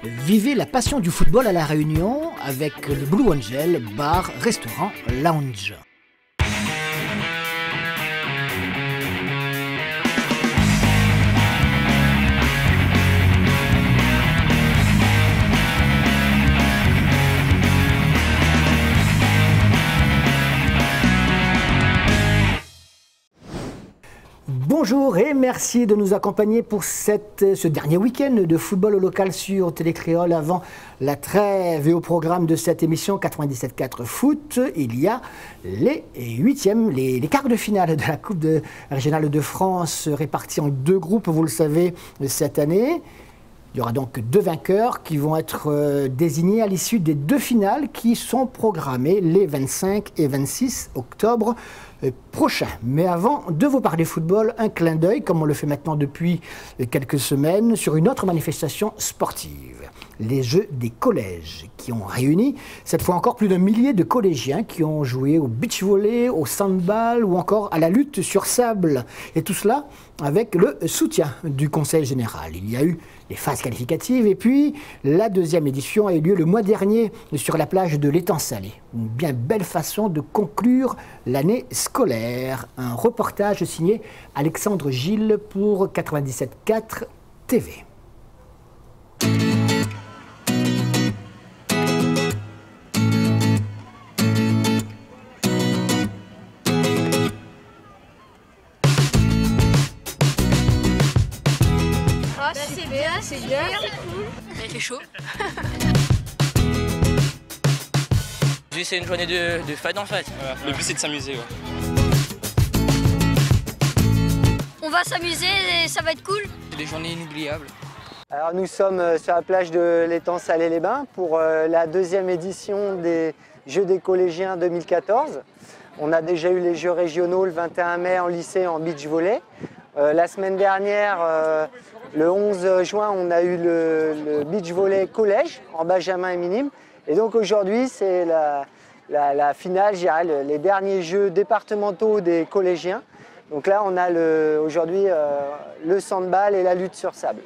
Vivez la passion du football à La Réunion avec le Blue Angel, bar, restaurant, lounge. Bonjour et merci de nous accompagner pour ce dernier week-end de football local sur Télécréole avant la trêve. Et au programme de cette émission 97.4 Foot, il y a les huitièmes, les quarts de finale de la Coupe régionale de France répartis en deux groupes, vous le savez, cette année. Il y aura donc deux vainqueurs qui vont être désignés à l'issue des deux finales qui sont programmées les 25 et 26 octobre prochains. Mais avant de vous parler football, un clin d'œil, comme on le fait maintenant depuis quelques semaines, sur une autre manifestation sportive. Les Jeux des collèges qui ont réuni, cette fois encore, plus d'un millier de collégiens qui ont joué au beach volley, au sandball ou encore à la lutte sur sable. Et tout cela avec le soutien du Conseil général. Il y a eu les phases qualificatives et puis la deuxième édition a eu lieu le mois dernier sur la plage de l'Étang Salé. Une bien belle façon de conclure l'année scolaire. Un reportage signé Alexandre Gilles pour 97.4 TV. C'est bien, c'est cool. Il fait chaud. Aujourd'hui, c'est une journée de fête en fait. Voilà. Le but, c'est de s'amuser. Ouais. On va s'amuser et ça va être cool. C'est des journées inoubliables. Alors nous sommes sur la plage de l'Étang Salé-les-Bains pour la deuxième édition des Jeux des collégiens 2014. On a déjà eu les Jeux régionaux le 21 mai en lycée en beach volley. La semaine dernière, le 11 juin, on a eu le beach volley collège en benjamin et minime. Et donc aujourd'hui, c'est la finale, je dirais, les derniers jeux départementaux des collégiens. Donc là, on a aujourd'hui le sandball et la lutte sur sable.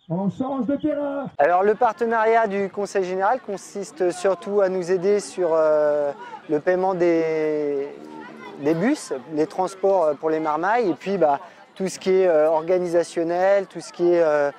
On change de terrain. Alors le partenariat du Conseil général consiste surtout à nous aider sur le paiement des bus, les transports pour les marmailles et puis tout ce qui est organisationnel, tout ce qui est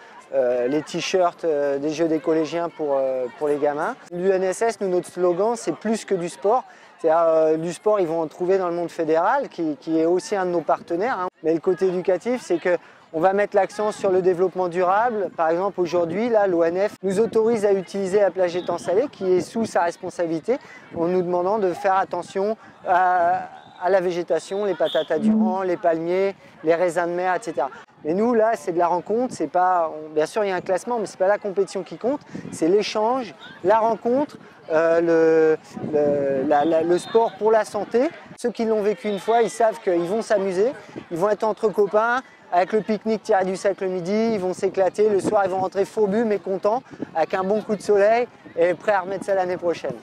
les t-shirts des Jeux des collégiens pour les gamins. L'UNSS, notre slogan, c'est plus que du sport. C'est-à-dire du sport, ils vont en trouver dans le monde fédéral, qui est aussi un de nos partenaires. Hein. Mais le côté éducatif, c'est qu'on va mettre l'accent sur le développement durable. Par exemple, aujourd'hui, l'ONF nous autorise à utiliser la plage d'Étang Salé, qui est sous sa responsabilité, en nous demandant de faire attention à la végétation, les patates à durand, les palmiers, les raisins de mer, etc. Mais nous, là, c'est de la rencontre, c'est pas, bien sûr, il y a un classement, mais ce n'est pas la compétition qui compte, c'est l'échange, la rencontre, le sport pour la santé. Ceux qui l'ont vécu une fois, ils savent qu'ils vont s'amuser, ils vont être entre copains, avec le pique-nique tiré du sac le midi, ils vont s'éclater, le soir, ils vont rentrer fourbus mais contents, avec un bon coup de soleil et prêts à remettre ça l'année prochaine.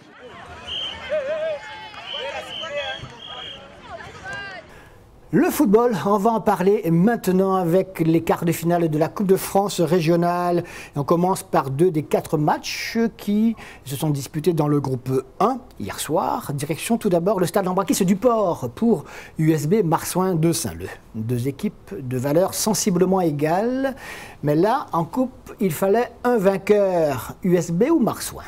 Le football, on va en parler maintenant avec les quarts de finale de la Coupe de France régionale. Et on commence par 2 des 4 matchs qui se sont disputés dans le groupe 1 hier soir. Direction tout d'abord le stade Lambraquis du Port pour USB Marsouin de Saint-Leu. 2 équipes de valeurs sensiblement égales. Mais là, en coupe, il fallait un vainqueur, USB ou Marsouin.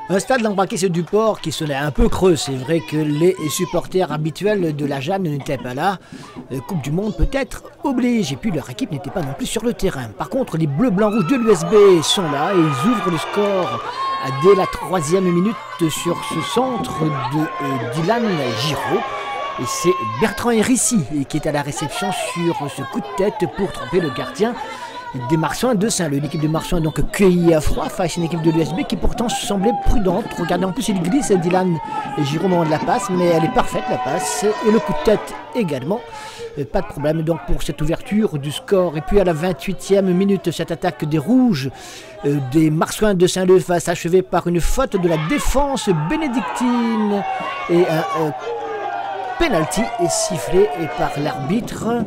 Un stade Lambraquis du Port qui sonnait un peu creux. C'est vrai que les supporters habituels de la Jeanne n'étaient pas là. Coupe du Monde peut-être oblige. Et puis leur équipe n'était pas non plus sur le terrain. Par contre, les bleus, blancs, rouges de l'USB sont là et ils ouvrent le score dès la 3e minute sur ce centre de Dylan Giraud. Et c'est Bertrand Hérissi qui est à la réception sur ce coup de tête pour tromper le gardien des Marsouins de Saint-Leu. L'équipe de Marsouins donc cueillie à froid face à une équipe de l'USB qui pourtant semblait prudente. Regardez, en plus il glisse Dylan Giraud au moment de la passe, mais elle est parfaite la passe. Et le coup de tête également. Pas de problème donc pour cette ouverture du score. Et puis à la 28e minute, cette attaque des Rouges des Marsouins de Saint-Leu va s'achever par une faute de la défense bénédictine et un penalty est sifflé par l'arbitre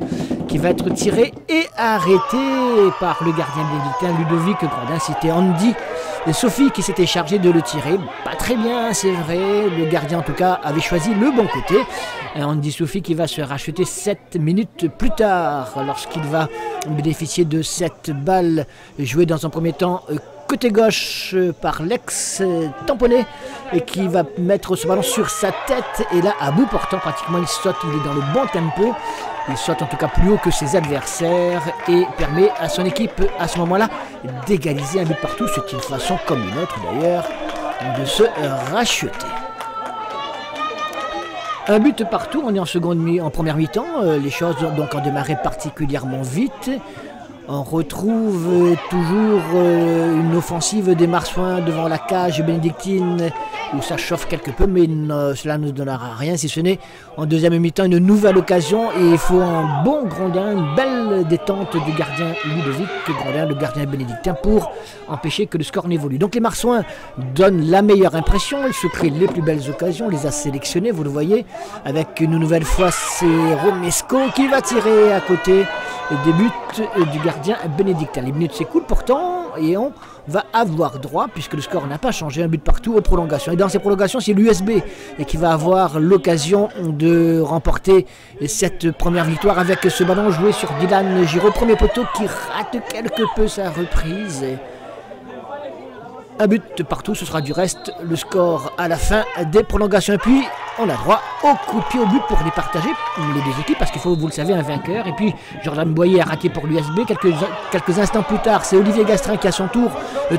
qui va être tiré et arrêté par le gardien bénédictin Ludovic Grandin. C'était Andy et Sophie qui s'était chargé de le tirer. Pas très bien, c'est vrai. Le gardien, en tout cas, avait choisi le bon côté. Andy Sophie qui va se racheter 7 minutes plus tard lorsqu'il va bénéficier de cette balle jouée dans un premier temps côté gauche par l'ex-tamponné et qui va mettre ce ballon sur sa tête. Et là, à bout portant, pratiquement, il saute, il est dans le bon tempo. Il saute en tout cas plus haut que ses adversaires et permet à son équipe, à ce moment-là, d'égaliser un but partout. C'est une façon, comme une autre d'ailleurs, de se racheter. Un but partout, on est en première mi-temps. Les choses donc ont démarré particulièrement vite. On retrouve toujours une offensive des Marsouins devant la cage bénédictine où ça chauffe quelque peu, mais cela ne donnera rien si ce n'est en deuxième mi-temps une nouvelle occasion et il faut un bon Grandin, une belle détente du gardien Ludovic Grandin, le gardien bénédictin, pour empêcher que le score n'évolue. Donc les Marsouins donnent la meilleure impression, ils se créent les plus belles occasions, on les a sélectionnés, vous le voyez, avec une nouvelle fois c'est Romesco qui va tirer à côté des buts du gardien bénédictin. Les minutes s'écoulent pourtant et on va avoir droit, puisque le score n'a pas changé, un but partout aux prolongations. Et dans ces prolongations, c'est l'USB qui va avoir l'occasion de remporter cette première victoire avec ce ballon joué sur Dylan Giraud. Premier poteau qui rate quelque peu sa reprise. Un but partout, ce sera du reste le score à la fin des prolongations. Et puis, on a droit au coup de pied au but pour les partager, les deux équipes, parce qu'il faut, vous le savez, un vainqueur. Et puis, Jordan Boyer a raté pour l'USB. Quelques instants plus tard, c'est Olivier Gastrin qui, à son tour,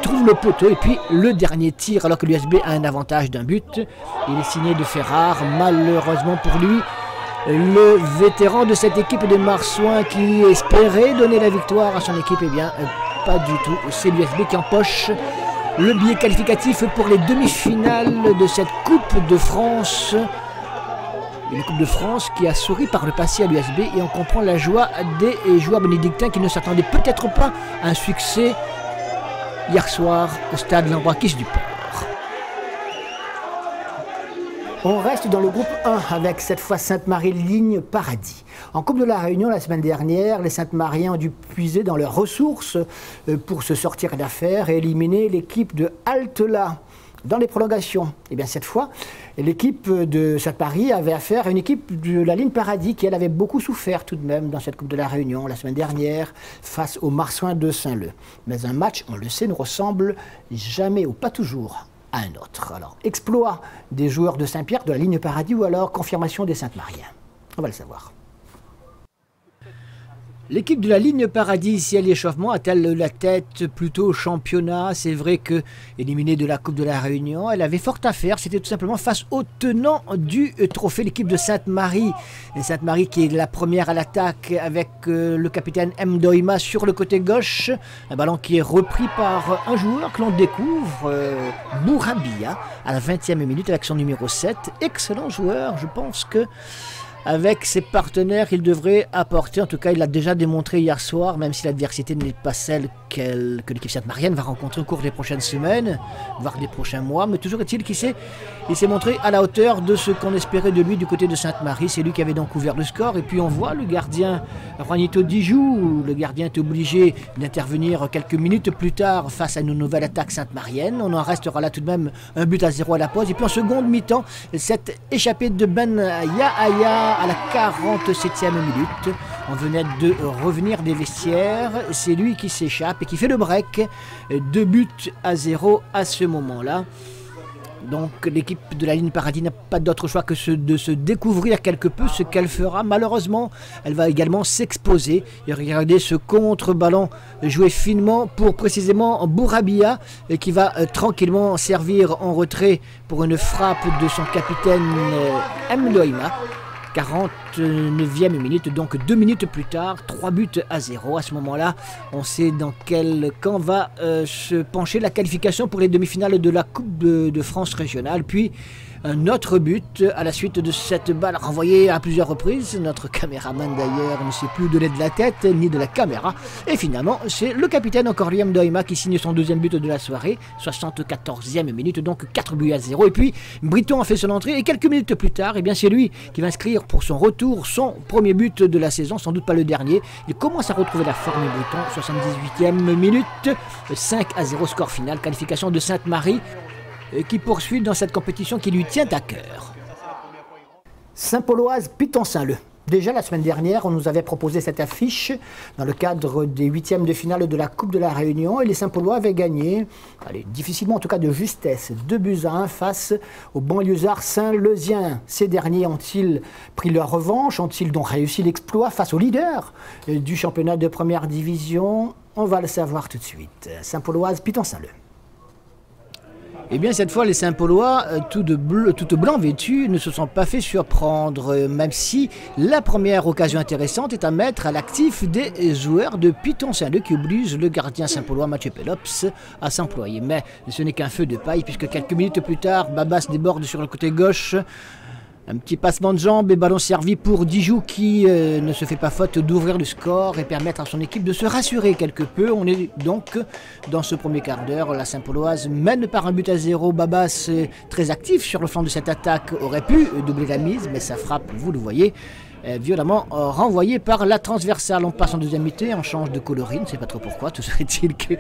trouve le poteau. Et puis, le dernier tir, alors que l'USB a un avantage d'un but. Il est signé de Ferrare, malheureusement pour lui. Le vétéran de cette équipe de Marsouins qui espérait donner la victoire à son équipe, eh bien, pas du tout. C'est l'USB qui empoche le billet qualificatif pour les demi-finales de cette Coupe de France. Une Coupe de France qui a souri par le passé à l'USB et on comprend la joie des joueurs bénédictins qui ne s'attendaient peut-être pas à un succès hier soir au stade Lambrakis du Port. On reste dans le groupe 1 avec cette fois Sainte-Marie Ligne Paradis. En Coupe de la Réunion la semaine dernière, les Sainte-Mariens ont dû puiser dans leurs ressources pour se sortir d'affaire et éliminer l'équipe de Altela dans les prolongations. Et bien cette fois, l'équipe de Sainte-Marie avait affaire à une équipe de la Ligne Paradis qui elle avait beaucoup souffert tout de même dans cette Coupe de la Réunion la semaine dernière face aux Marsouins de Saint-Leu. Mais un match, on le sait, ne ressemble jamais ou pas toujours à un autre. Alors, exploit des joueurs de Saint-Pierre, de la Ligne Paradis, ou alors confirmation des Sainte-Mariens. On va le savoir. L'équipe de la Ligne Paradis, si elle l'échauffement, a-t-elle la tête plutôt au championnat? C'est vrai que, éliminée de la Coupe de la Réunion, elle avait fort à faire. C'était tout simplement face au tenant du trophée, l'équipe de Sainte-Marie. Sainte-Marie qui est la première à l'attaque avec le capitaine Mdoima sur le côté gauche. Un ballon qui est repris par un joueur que l'on découvre, Bourabia, à la 20e minute avec son numéro 7. Excellent joueur, je pense que avec ses partenaires, il devrait apporter, en tout cas il l'a déjà démontré hier soir, même si l'adversité n'est pas celle que l'équipe sainte-marienne va rencontrer au cours des prochaines semaines, voire des prochains mois, mais toujours est-il qu'il s'est montré à la hauteur de ce qu'on espérait de lui du côté de Sainte-Marie. C'est lui qui avait donc ouvert le score, et puis on voit le gardien Juanito Dijou, le gardien est obligé d'intervenir quelques minutes plus tard face à une nouvelle attaque sainte-marienne. On en restera là tout de même 1-0 à la pause, et puis en seconde mi-temps, cette échappée de Ben Yahaya à la 47e minute. On venait de revenir des vestiaires, c'est lui qui s'échappe et qui fait le break. 2-0 à ce moment-là. Donc l'équipe de la Ligne Paradis n'a pas d'autre choix que de se découvrir quelque peu ce qu'elle fera. Malheureusement, elle va également s'exposer. Et regardez ce contre-ballon joué finement pour précisément Bourabia qui va tranquillement servir en retrait pour une frappe de son capitaine Mdoima. 49e minute, donc 2 minutes plus tard, 3-0. À ce moment-là, on sait dans quel camp va se pencher la qualification pour les demi-finales de la Coupe de France régionale. Puis, un autre but à la suite de cette balle renvoyée à plusieurs reprises. Notre caméraman d'ailleurs ne sait plus où donner de la tête ni de la caméra. Et finalement, c'est le capitaine encore Liam Doima qui signe son deuxième but de la soirée. 74e minute, donc 4-0. Et puis Briton a fait son entrée et quelques minutes plus tard, eh bien c'est lui qui va inscrire pour son retour son premier but de la saison, sans doute pas le dernier. Il commence à retrouver la forme Briton. 78e minute, 5-0 score final. Qualification de Sainte-Marie qui poursuit dans cette compétition qui lui tient à cœur. Saint-Pauloise, Piton-Saint-Leu. Déjà la semaine dernière, on nous avait proposé cette affiche dans le cadre des huitièmes de finale de la Coupe de la Réunion et les Saint-Paulois avaient gagné, difficilement en tout cas de justesse, 2-1 face aux banlieusards saint-leusiens. Ces derniers ont-ils pris leur revanche? Ont-ils donc réussi l'exploit face aux leaders du championnat de première division? On va le savoir tout de suite. Saint-Pauloise, Piton-Saint-Leu. Eh bien cette fois les Saint-Paulois, tout blanc vêtus, ne se sont pas fait surprendre, même si la première occasion intéressante est à mettre à l'actif des joueurs de Piton-Saint-Leu qui obligent le gardien Saint-Paulois Mathieu Pelops à s'employer. Mais ce n'est qu'un feu de paille puisque quelques minutes plus tard, Babas déborde sur le côté gauche. Un petit passement de jambes et ballon servi pour Dijoux qui ne se fait pas faute d'ouvrir le score et permettre à son équipe de se rassurer quelque peu. On est donc dans ce premier quart d'heure. La Saint-Pauloise mène par 1-0. Babas, très actif sur le flanc de cette attaque, aurait pu doubler la mise, mais sa frappe, vous le voyez, violemment renvoyé par la transversale. On passe en deuxième mi-temps, on change de coloris, on ne sait pas trop pourquoi, tout serait-il que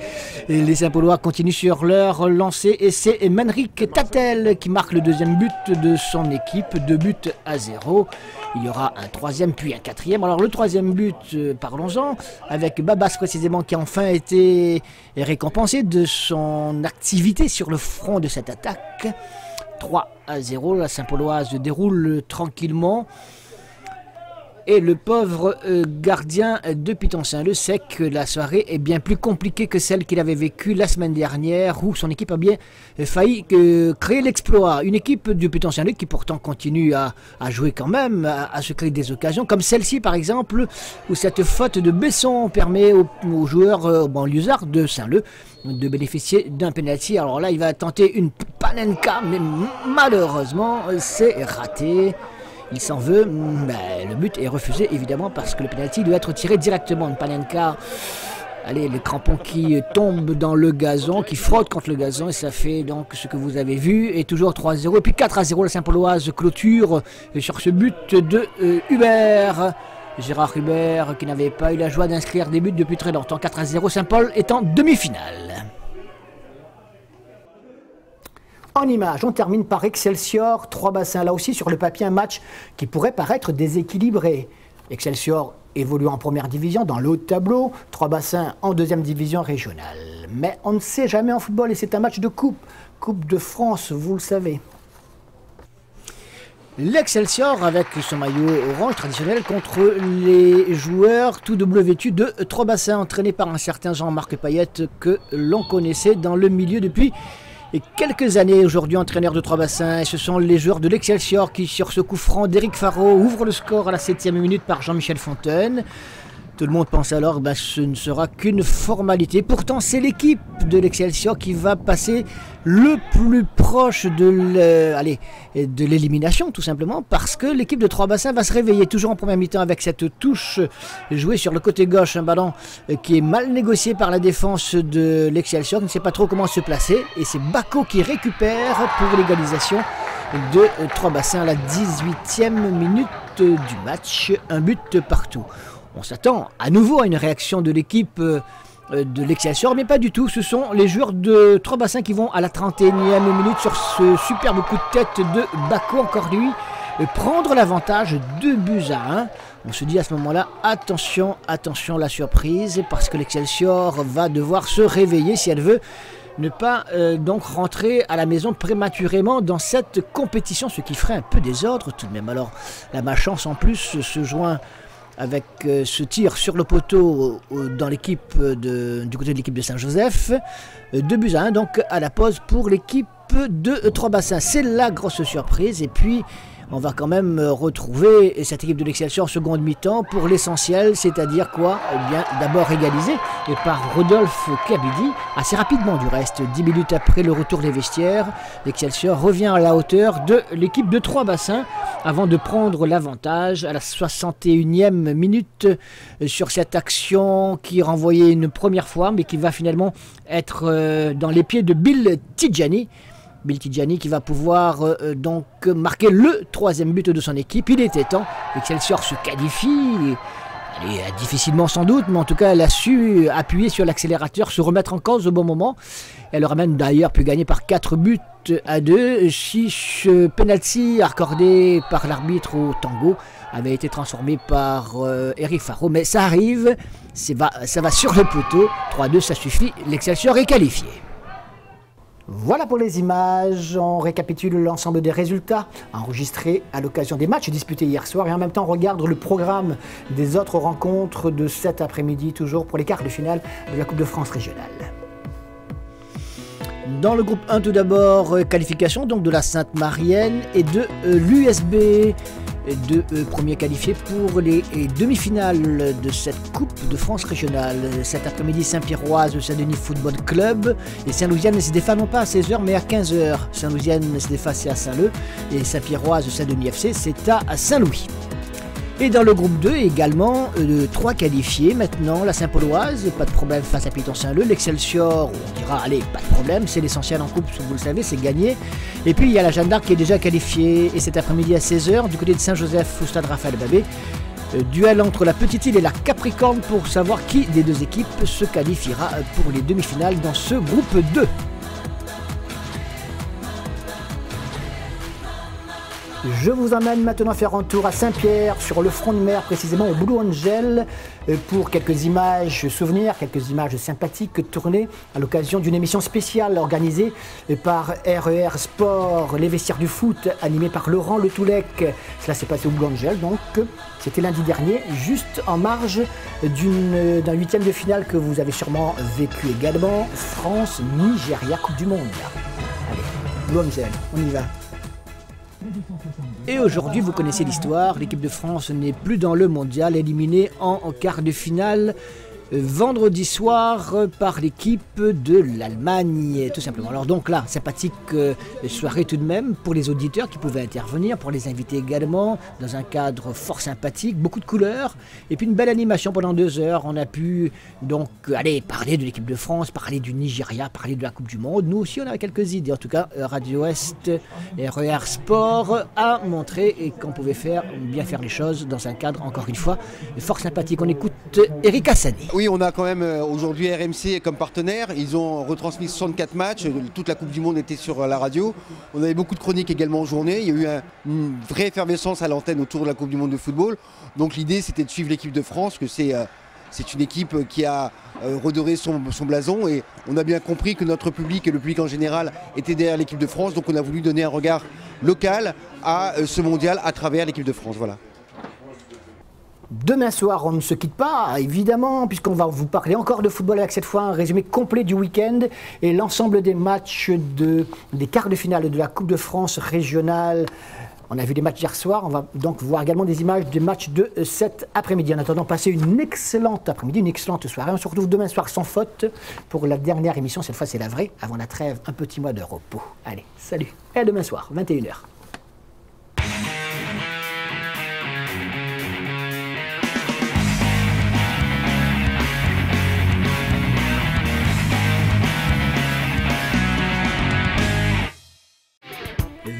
les Saint-Paulois continuent sur leur lancée et c'est Manrik Tatel qui marque le deuxième but de son équipe, 2-0. Il y aura un troisième puis un quatrième. Alors le troisième but, parlons-en, avec Babas précisément qui a enfin été récompensé de son activité sur le front de cette attaque. 3-0, la Saint-Pauloise déroule tranquillement. Et le pauvre gardien de Piton-Saint-Leu sait que la soirée est bien plus compliquée que celle qu'il avait vécue la semaine dernière où son équipe a bien failli créer l'exploit. Une équipe de Piton-Saint-Leu qui pourtant continue à jouer quand même, à se créer des occasions, comme celle-ci par exemple, où cette faute de Besson permet aux joueurs banlieusards de Saint-Leu de bénéficier d'un penalty. Alors là, il va tenter une panenka, mais malheureusement, c'est raté. Il s'en veut, mais le but est refusé évidemment parce que le penalty doit être tiré directement. Une panenka, allez, les crampons qui tombent dans le gazon, qui frottent contre le gazon et ça fait donc ce que vous avez vu. Et toujours 3-0 et puis 4-0 la Saint-Pauloise clôture sur ce but de Hubert. Gérard Hubert qui n'avait pas eu la joie d'inscrire des buts depuis très longtemps. 4-0, Saint-Paul est en demi-finale. En image, on termine par Excelsior, 3 bassins. Là aussi, sur le papier, un match qui pourrait paraître déséquilibré. Excelsior évolue en première division, dans le haut de tableau. 3 bassins en deuxième division régionale. Mais on ne sait jamais en football et c'est un match de coupe. Coupe de France, vous le savez. L'Excelsior avec son maillot orange traditionnel contre les joueurs tout double vêtus de 3 bassins entraînés par un certain Jean-Marc Payette que l'on connaissait dans le milieu depuis quelques années. Aujourd'hui entraîneur de 3 bassins et ce sont les joueurs de l'Excelsior qui sur ce coup franc d'Éric Faro ouvrent le score à la 7e minute par Jean-Michel Fontaine. Tout le monde pense alors que ce ne sera qu'une formalité. Pourtant, c'est l'équipe de l'Excelsior qui va passer le plus proche de l'élimination, tout simplement, parce que l'équipe de 3 bassins va se réveiller toujours en première mi-temps avec cette touche jouée sur le côté gauche, un ballon qui est mal négocié par la défense de l'Excelsior, qui ne sait pas trop comment se placer, et c'est Bako qui récupère pour l'égalisation de 3 bassins à la 18e minute du match, un but partout. On s'attend à nouveau à une réaction de l'équipe de l'Excelsior, mais pas du tout. Ce sont les joueurs de 3 bassins qui vont à la 31e minute sur ce superbe coup de tête de Bako, encore lui, prendre l'avantage 2-1. On se dit à ce moment-là, attention, attention la surprise, parce que l'Excelsior va devoir se réveiller si elle veut ne pas donc rentrer à la maison prématurément dans cette compétition, ce qui ferait un peu désordre tout de même. Alors la malchance en plus se joint avec ce tir sur le poteau dans l'équipe du côté de l'équipe de Saint-Joseph. 2-1 donc à la pause pour l'équipe de 3 bassins. C'est la grosse surprise. Et puis on va quand même retrouver cette équipe de l'Excelsior en seconde mi-temps pour l'essentiel, c'est-à-dire quoi? Eh bien, d'abord égalisé et par Rodolphe Kabidi, assez rapidement du reste, 10 minutes après le retour des vestiaires. L'Excelsior revient à la hauteur de l'équipe de Trois-Bassins avant de prendre l'avantage à la 61e minute sur cette action qui renvoyait une première fois, mais qui va finalement être dans les pieds de Bill Tidjani. Bill Tidjani qui va pouvoir donc marquer le 3e but de son équipe. Il était temps, Excelsior se qualifie, difficilement sans doute, mais en tout cas elle a su appuyer sur l'accélérateur, se remettre en cause au bon moment. Elle aurait même d'ailleurs pu gagner par 4-2 si ce penalty accordé par l'arbitre au tango avait été transformé par Eric Faro. Mais ça arrive, ça va sur le poteau, 3-2 ça suffit, l'Excelsior est qualifié. Voilà pour les images, on récapitule l'ensemble des résultats enregistrés à l'occasion des matchs disputés hier soir et en même temps on regarde le programme des autres rencontres de cet après-midi, toujours pour les quarts de finale de la Coupe de France régionale. Dans le groupe 1 tout d'abord, qualification donc de la Sainte-Marienne et de l'USB. Deux premiers qualifiés pour les demi-finales de cette Coupe de France régionale. Cet après-midi, Saint-Pierroise, Saint-Denis Football Club et Saint-Louisienne SDFA, non pas à 16h mais à 15h. Saint-Louisienne SDFA c'est à Saint-Leu et Saint-Pierroise, Saint-Denis FC c'est à Saint-Louis. Et dans le groupe 2 également, 3 qualifiés maintenant, la Saint-Pauloise, pas de problème face à Piton-Saint-Leu, l'Excelsior, on dira allez, pas de problème, c'est l'essentiel en coupe, vous le savez, c'est gagné. Et puis il y a la Jeanne d'Arc qui est déjà qualifiée, et cet après-midi à 16h, du côté de Saint-Joseph au stade Raphaël Babé, duel entre la Petite Île et la Capricorne pour savoir qui des deux équipes se qualifiera pour les demi-finales dans ce groupe 2. Je vous emmène maintenant faire un tour à Saint-Pierre, sur le front de mer, précisément au Blue Angel, pour quelques images souvenirs, quelques images sympathiques tournées à l'occasion d'une émission spéciale organisée par RER Sport, les vestiaires du foot, animé par Laurent Le Toulec. Cela s'est passé au Blue Angel, donc c'était lundi dernier, juste en marge d'un 8e de finale que vous avez sûrement vécu également, France-Nigeria, Coupe du Monde. Allez, Blue Angel, on y va. Et aujourd'hui, vous connaissez l'histoire, l'équipe de France n'est plus dans le mondial, éliminée en quart de finale vendredi soir par l'équipe de l'Allemagne, tout simplement. Alors donc là, sympathique soirée tout de même pour les auditeurs qui pouvaient intervenir, pour les invités également, dans un cadre fort sympathique, beaucoup de couleurs, et puis une belle animation pendant 2 heures. On a pu donc aller parler de l'équipe de France, parler du Nigeria, parler de la Coupe du Monde. Nous aussi, on avait quelques idées. En tout cas, Radio Ouest et RER Sport a montré qu'on pouvait bien faire les choses dans un cadre, encore une fois, fort sympathique. On écoute Eric Hassani. Oui, on a quand même aujourd'hui RMC comme partenaire. Ils ont retransmis 64 matchs. Toute la Coupe du Monde était sur la radio. On avait beaucoup de chroniques également en journée. Il y a eu une vraie effervescence à l'antenne autour de la Coupe du Monde de football. Donc l'idée, c'était de suivre l'équipe de France, que c'est une équipe qui a redoré son blason. Et on a bien compris que notre public et le public en général étaient derrière l'équipe de France. Donc on a voulu donner un regard local à ce mondial à travers l'équipe de France. Voilà. Demain soir, on ne se quitte pas, évidemment, puisqu'on va vous parler encore de football avec cette fois un résumé complet du week-end et l'ensemble des matchs des quarts de finale de la Coupe de France régionale. On a vu des matchs hier soir, on va donc voir également des images des matchs de cet après-midi. En attendant, passez une excellente après-midi, une excellente soirée. On se retrouve demain soir sans faute pour la dernière émission. Cette fois, c'est la vraie, avant la trêve, un petit mois de repos. Allez, salut, et à demain soir, 21h.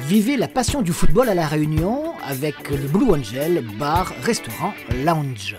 Vivez la passion du football à La Réunion avec le Blue Angel, bar, restaurant, lounge.